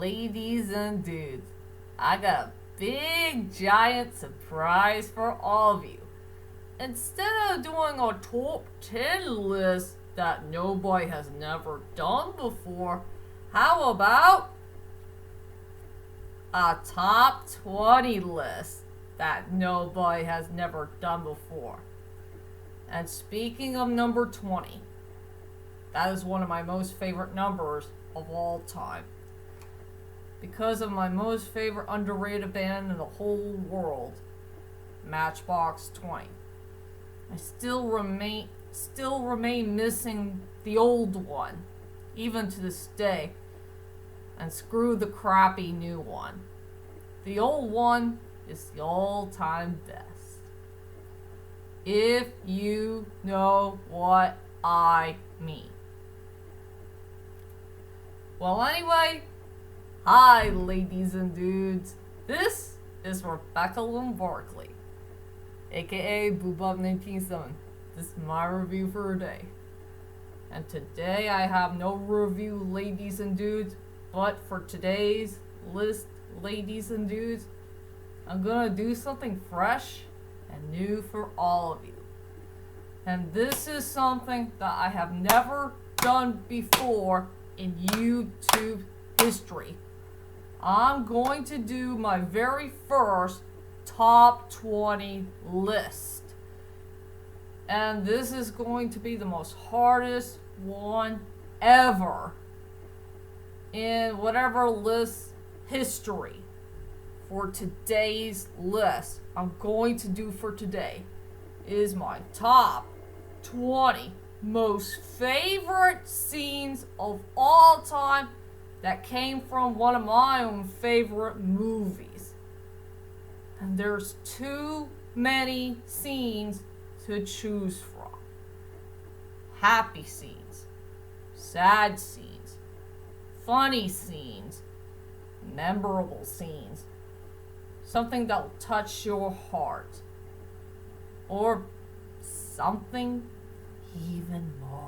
Ladies and dudes, I got a big giant surprise for all of you. Instead of doing a top 10 list that nobody has never done before, how about a top 20 list that nobody has never done before? And speaking of number 20, that is one of my most favorite numbers of all time. Because of my most favorite underrated band in the whole world, Matchbox 20. I still remain missing the old one, even to this day. And screw the crappy new one. The old one is the all-time best. If you know what I mean. Well, anyway, hi ladies and dudes. This is Rebecca Lynn Barkley, aka Boobop197. This is my review for today. And today I have no review, ladies and dudes, but for today's list, ladies and dudes, I'm gonna do something fresh and new for all of you. And this is something that I have never done before in YouTube history. I'm going to do my very first top 20 list. And this is going to be the most hardest one ever in whatever list history for today's list I'm going to do for today is my top 20 most favorite scenes of all time that came from one of my own favorite movies. And there's too many scenes to choose from. Happy scenes, sad scenes, funny scenes, memorable scenes, something that will touch your heart, or something even more.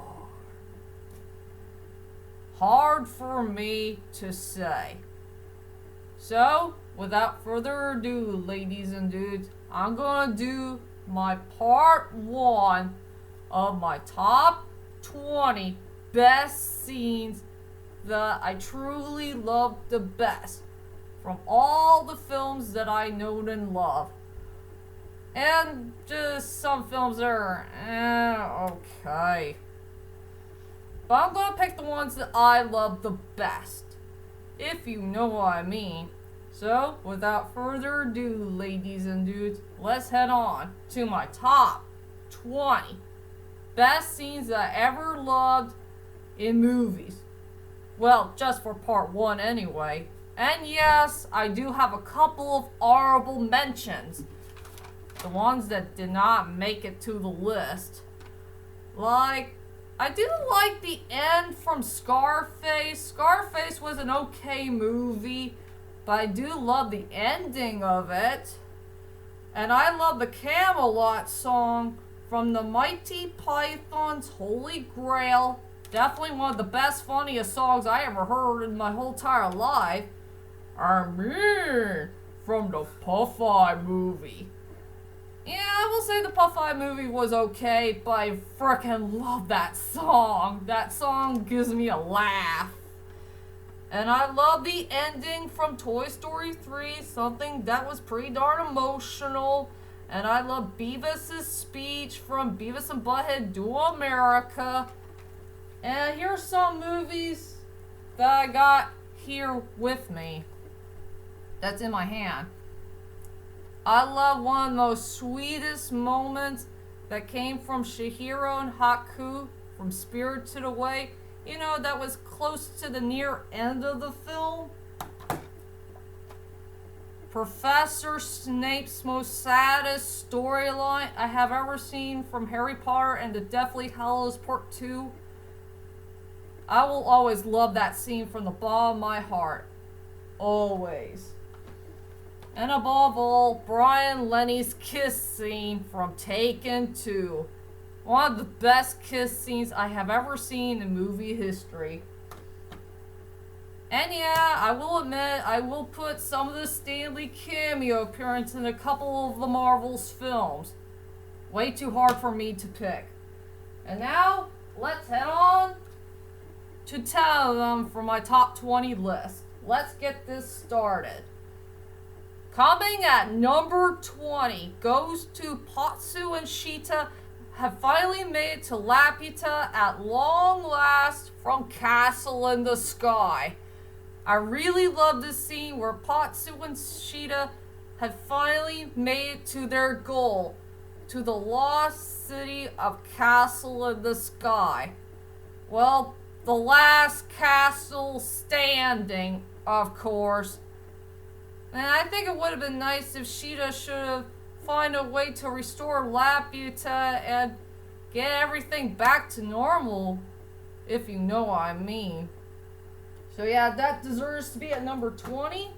Hard for me to say. So, without further ado, ladies and dudes, I'm gonna do my part 1 of my top 20 best scenes that I truly love the best from all the films that I know and love. And just some films that are okay. But I'm gonna pick the ones that I love the best, if you know what I mean. So, without further ado, ladies and dudes, let's head on to my top 20 best scenes that I ever loved in movies. Well, just for part 1 anyway. And yes, I do have a couple of honorable mentions. The ones that did not make it to the list. Like, I do like the end from Scarface. Scarface was an okay movie, but I do love the ending of it. And I love the Camelot song from the Mighty Python's Holy Grail. Definitely one of the best, funniest songs I ever heard in my whole entire life. I'm in from the Puff-Eye movie. Yeah, I will say the Puff-Eye movie was okay, but I frickin' love that song. That song gives me a laugh. And I love the ending from Toy Story 3, something that was pretty darn emotional. And I love Beavis' speech from Beavis and Butthead Do America. And here's some movies that I got here with me. That's in my hand. I love one of the most sweetest moments that came from Chihiro and Haku from Spirited Away. You know, that was close to the near end of the film. Professor Snape's most saddest storyline I have ever seen from Harry Potter and the Deathly Hallows Part 2. I will always love that scene from the bottom of my heart. Always. And above all, Brian Lenny's kiss scene from Taken 2. One of the best kiss scenes I have ever seen in movie history. And yeah, I will admit, I will put some of the Stan Lee cameo appearance in a couple of the Marvel's films. Way too hard for me to pick. And now, let's head on to 10 of them for my top 20 list. Let's get this started. Coming at number 20 goes to Patsu and Shita have finally made it to Laputa at long last from Castle in the Sky. I really love this scene where Patsu and Shita had finally made it to their goal, to the lost city of Castle in the Sky. Well, the last castle standing, of course. And I think it would have been nice if Shita should have found a way to restore Laputa and get everything back to normal, if you know what I mean. So yeah, that deserves to be at number 20.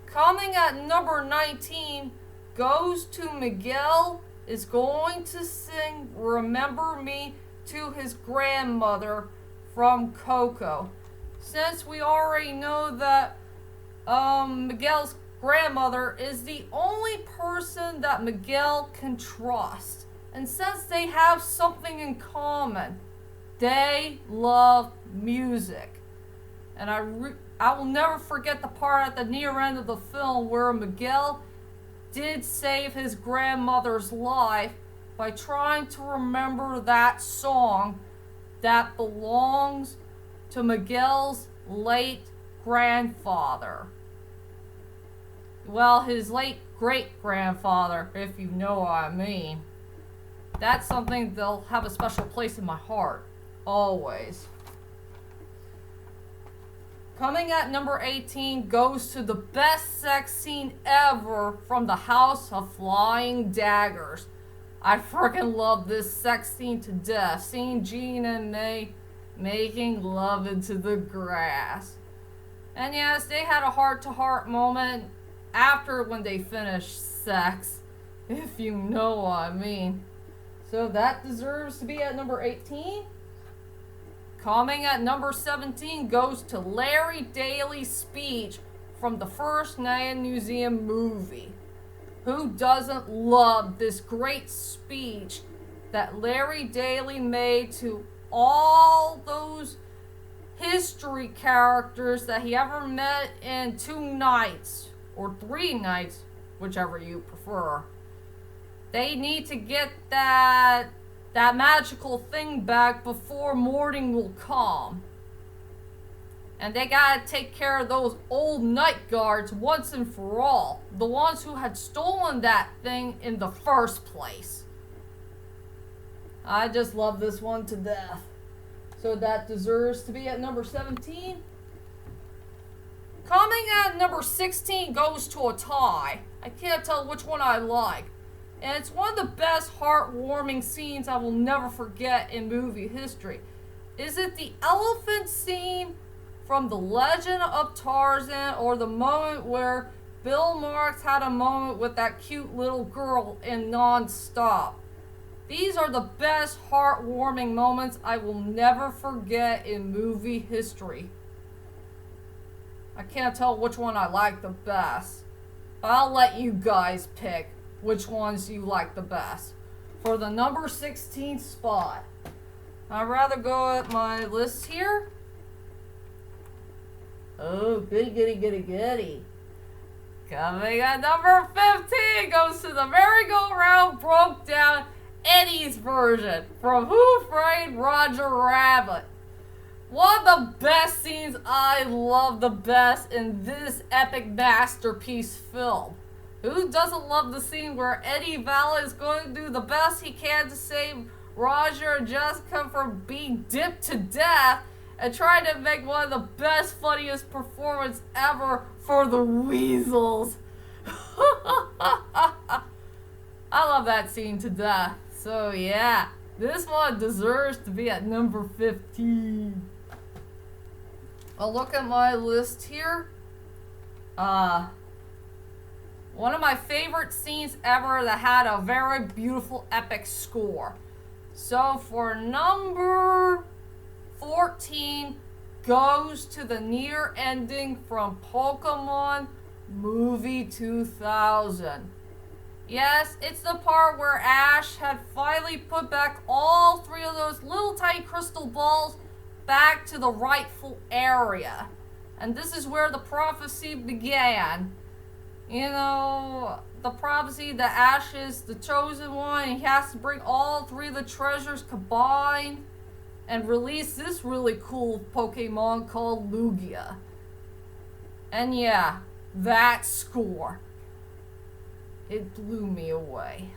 Coming at number 19 goes to Miguel is going to sing Remember Me to his grandmother from Coco. Since we already know that Miguel's grandmother is the only person that Miguel can trust. And since they have something in common, they love music. And I will never forget the part at the near end of the film where Miguel did save his grandmother's life by trying to remember that song that belongs to Miguel's late grandfather. Well, his late great-grandfather, if you know what I mean. That's something that'll have a special place in my heart. Always. Coming at number 18 goes to the best sex scene ever from the House of Flying Daggers. I freaking love this sex scene to death. Seeing Jean and May making love into the grass. And yes, they had a heart-to-heart moment after when they finished sex, if you know what I mean. So that deserves to be at number 18. Coming at number 17 goes to Larry Daly's speech from the first Nyan Museum movie. Who doesn't love this great speech that Larry Daly made to all those history characters that he ever met in 2 nights, or 3 nights, whichever you prefer. They need to get that magical thing back before morning will come. And they gotta take care of those old night guards once and for all. The ones who had stolen that thing in the first place. I just love this one to death. So that deserves to be at number 17. Coming at number 16 goes to a tie. I can't tell which one I like. And it's one of the best heartwarming scenes I will never forget in movie history. Is it the elephant scene from The Legend of Tarzan, or the moment where Bill Marx had a moment with that cute little girl in Non-Stop? These are the best heartwarming moments I will never forget in movie history. I can't tell which one I like the best, but I'll let you guys pick which ones you like the best. For the number 16 spot, I'd rather go at my list here. Oh, goody, goody, goody, goody. Coming at number 15 goes to the merry-go-round broke down Eddie's version from Who Framed Roger Rabbit. One of the best scenes I love the best in this epic masterpiece film. Who doesn't love the scene where Eddie Valla is going to do the best he can to save Roger and Jessica from being dipped to death and trying to make one of the best, funniest performances ever for the Weasels. I love that scene to death. So yeah, this one deserves to be at number 15. I'll look at my list here. One of my favorite scenes ever that had a very beautiful epic score. So for number 14, goes to the near ending from Pokemon Movie 2000. Yes, it's the part where Ash had finally put back all 3 of those little tiny crystal balls back to the rightful area. And this is where the prophecy began. You know, the prophecy that Ash is the chosen one, and he has to bring all 3 of the treasures combined and release this really cool Pokemon called Lugia. And yeah, that score. It blew me away.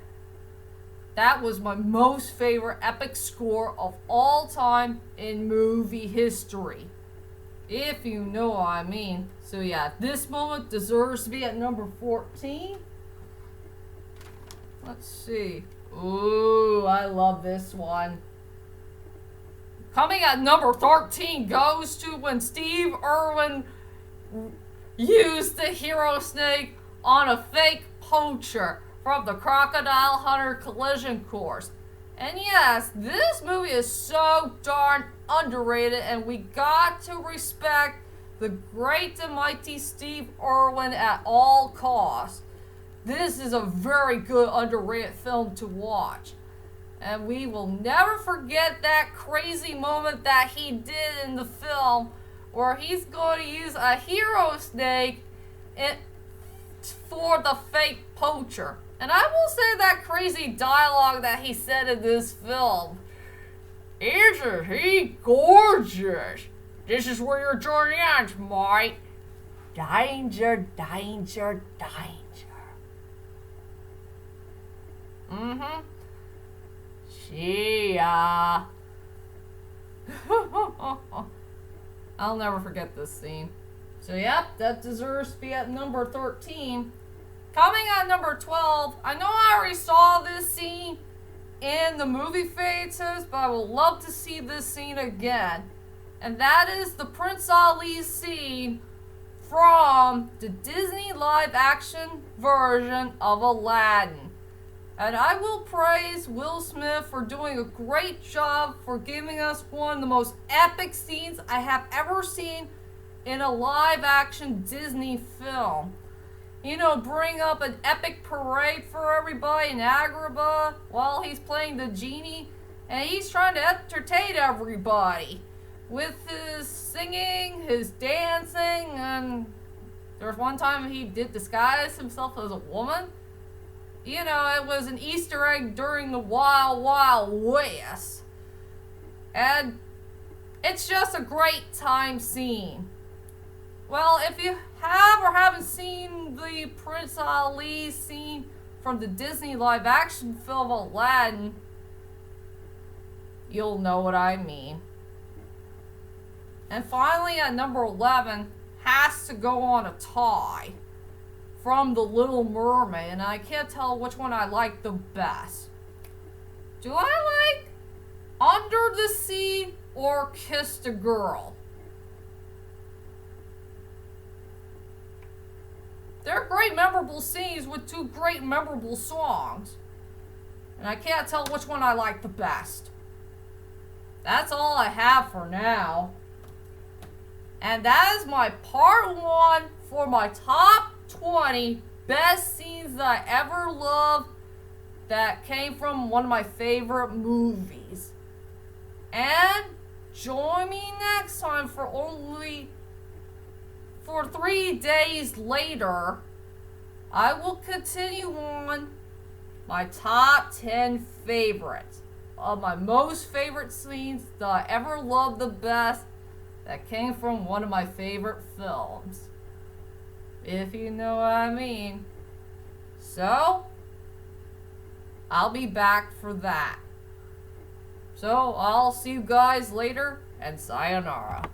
That was my most favorite epic score of all time in movie history. If you know what I mean. So yeah, this moment deserves to be at number 14. Let's see. Ooh, I love this one. Coming at number 13 goes to when Steve Irwin used the Hero Snake on a fake poacher from the Crocodile Hunter Collision Course. And yes, this movie is so darn underrated, and we got to respect the great and mighty Steve Irwin at all costs. This is a very good underrated film to watch. And we will never forget that crazy moment that he did in the film where he's going to use a hero snake for the fake poacher. And I will say that crazy dialogue that he said in this film. Isn't he gorgeous? This is where your journey ends, mate. Danger, danger, danger. Mm-hmm. See ya. I'll never forget this scene. So yep, that deserves to be at number 13. Coming at number 12, I know I already saw this scene in the movie Phaetus, but I would love to see this scene again. And that is the Prince Ali scene from the Disney live-action version of Aladdin. And I will praise Will Smith for doing a great job for giving us one of the most epic scenes I have ever seen in a live-action Disney film. You know, bring up an epic parade for everybody in Agrabah while he's playing the genie, and he's trying to entertain everybody with his singing, his dancing, and there was one time he did disguise himself as a woman. You know, it was an Easter egg during the Wild Wild West. And it's just a great time scene. Well, if you have or haven't seen the Prince Ali scene from the Disney live-action film Aladdin, you'll know what I mean. And finally, at number 11, has to go on a tie from The Little Mermaid, and I can't tell which one I like the best. Do I like Under the Sea or Kissed a Girl? They're great memorable scenes with 2 great memorable songs. And I can't tell which one I like the best. That's all I have for now. And that is my part 1 for my top 20 best scenes that I ever loved that came from one of my favorite movies. And join me next time for 3 days later, I will continue on my top 10 favorites of my most favorite scenes that I ever loved the best that came from one of my favorite films. If you know what I mean. So, I'll be back for that. So, I'll see you guys later, and sayonara.